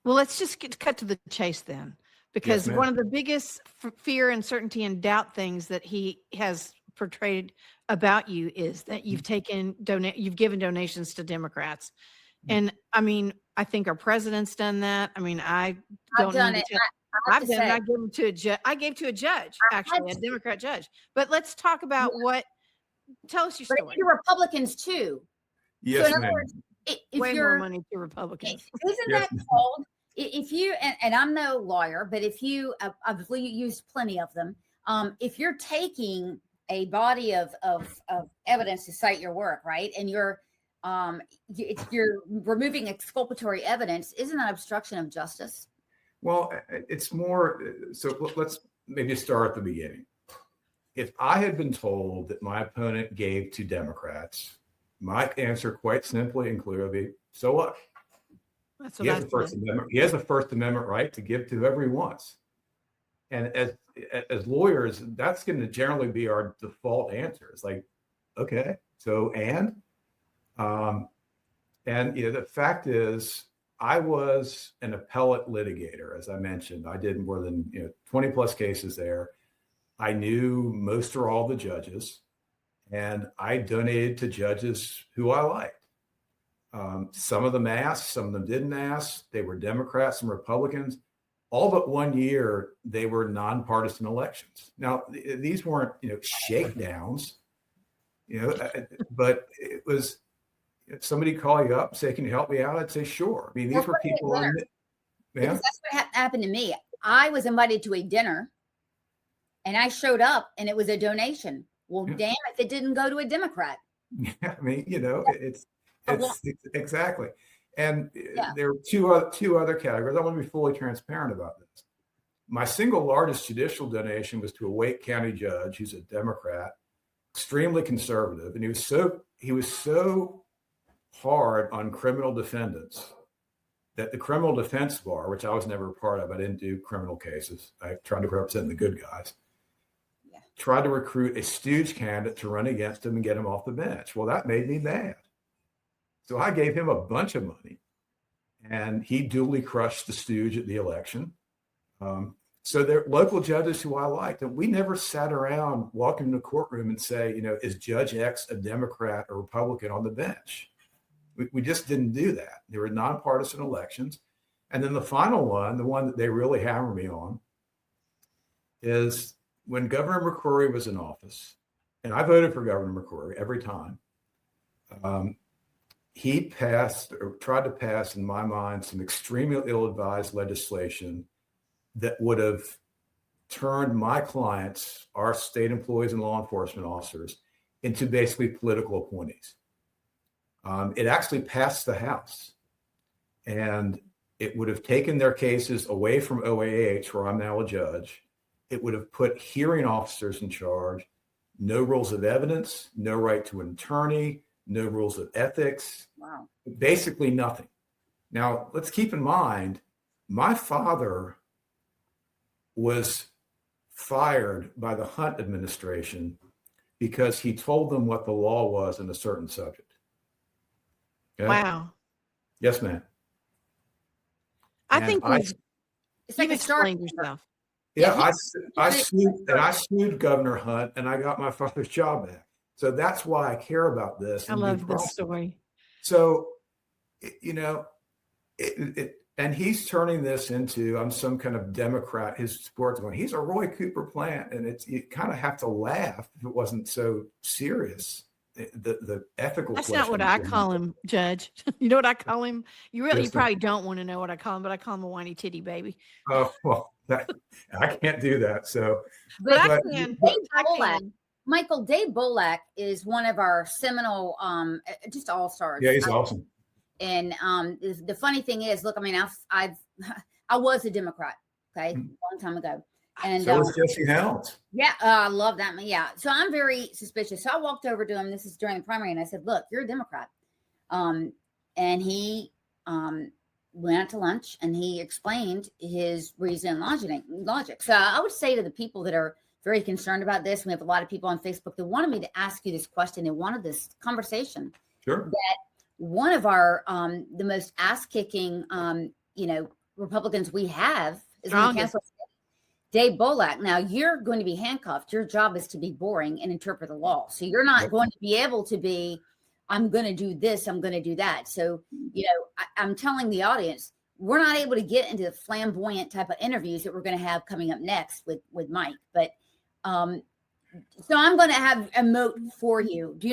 Well, let's just cut to the chase then, because Yes, one ma'am. of the biggest fear, uncertainty, and doubt things that he has portrayed about you is that you've given donations to Democrats. And I mean, I think our president's done that. I mean, I I've don't done mean it. to tell. I have I've to done it. say, I gave them to a judge. I gave to a judge, I had actually, a to. Democrat judge. But let's talk about tell us your But story. to Republicans too. Yes, So in other ma'am. words, if Way you're more money to Republicans. isn't Yes, that called? If you and I'm no lawyer, but if you I've used plenty of them. If you're taking a body of evidence to cite your work, right, and you're removing exculpatory evidence, isn't that obstruction of justice? Well, it's more. So let's maybe start at the beginning. If I had been told that my opponent gave to Democrats, my answer quite simply and clearly, so what? That's He has the First Amendment. He has the First Amendment right to give to whoever he wants. And as lawyers, that's going to generally be our default answer. It's like, okay, so the fact is, I was an appellate litigator, as I mentioned. I did more than 20 plus cases there. I knew most or all the judges, and I donated to judges who I liked. Some of them asked, some of them didn't ask. They were Democrats and Republicans. All but 1 year, they were nonpartisan elections. Now, these weren't, shakedowns, but it was, if somebody call you up and say, can you help me out? I'd say, sure. I mean, these were people on it. Because that's what happened to me. I was invited to a dinner and I showed up and it was a donation. Well, damn if it didn't go to a Democrat. Yeah, I mean, it's exactly. And there are two other categories. I want to be fully transparent about this. My single largest judicial donation was to a Wake County judge who's a Democrat, extremely conservative, and he was so hard on criminal defendants that the criminal defense bar, which I was never a part of, I didn't do criminal cases. I tried to represent the good guys. Tried to recruit a stooge candidate to run against him and get him off the bench. Well, that made me mad. So I gave him a bunch of money, and he duly crushed the stooge at the election. So they're local judges who I liked, and we never sat around walking in the courtroom and say, is Judge X a Democrat or Republican on the bench? We just didn't do that. There were nonpartisan elections. And then the final one, the one that they really hammer me on, is when Governor McCrory was in office, and I voted for Governor McCrory every time, he passed or tried to pass, in my mind, some extremely ill-advised legislation that would have turned my clients, our state employees and law enforcement officers, into basically political appointees. It actually passed the House, and it would have taken their cases away from OAH, where I'm now a judge. It would have put hearing officers in charge, no rules of evidence, no right to an attorney, no rules of ethics, basically nothing. Now, let's keep in mind, my father was fired by the Hunt administration because he told them what the law was in a certain subject. Okay? Wow. Yes, ma'am. I think it's like you've explained yourself. Yeah, I sued Governor Hunt, and I got my father's job back. So that's why I care about this. I love this story. So, and he's turning this into, I'm some kind of Democrat, his sports going, he's a Roy Cooper plant. And you kind of have to laugh if it wasn't so serious. The ethical. That's not what I call him, Judge. You know what I call him? You probably don't want to know what I call him, but I call him a whiny titty baby. Oh, well, I can't do that. So, but I can. Michael, Dave Bolak is one of our seminal, just all-stars. Yeah, he's awesome. And the funny thing is, look, I mean, I was a Democrat, okay, a long time ago. And so was Jesse Helms. Yeah, I love that. Yeah. So I'm very suspicious. So I walked over to him. This is during the primary. And I said, look, you're a Democrat. And he went out to lunch and he explained his reason and logic. So I would say to the people that are very concerned about this, we have a lot of people on Facebook that wanted me to ask you this question. They wanted this conversation. Sure. That one of our, the most ass-kicking, Republicans we have is on the Strongest. council, Dave Bolak. Now you're going to be handcuffed. Your job is to be boring and interpret the law. So you're not going to be able to be, I'm going to do this, I'm going to do that. So, I'm telling the audience, we're not able to get into the flamboyant type of interviews that we're going to have coming up next with Mike. But so I'm going to have a moat for you. Do you know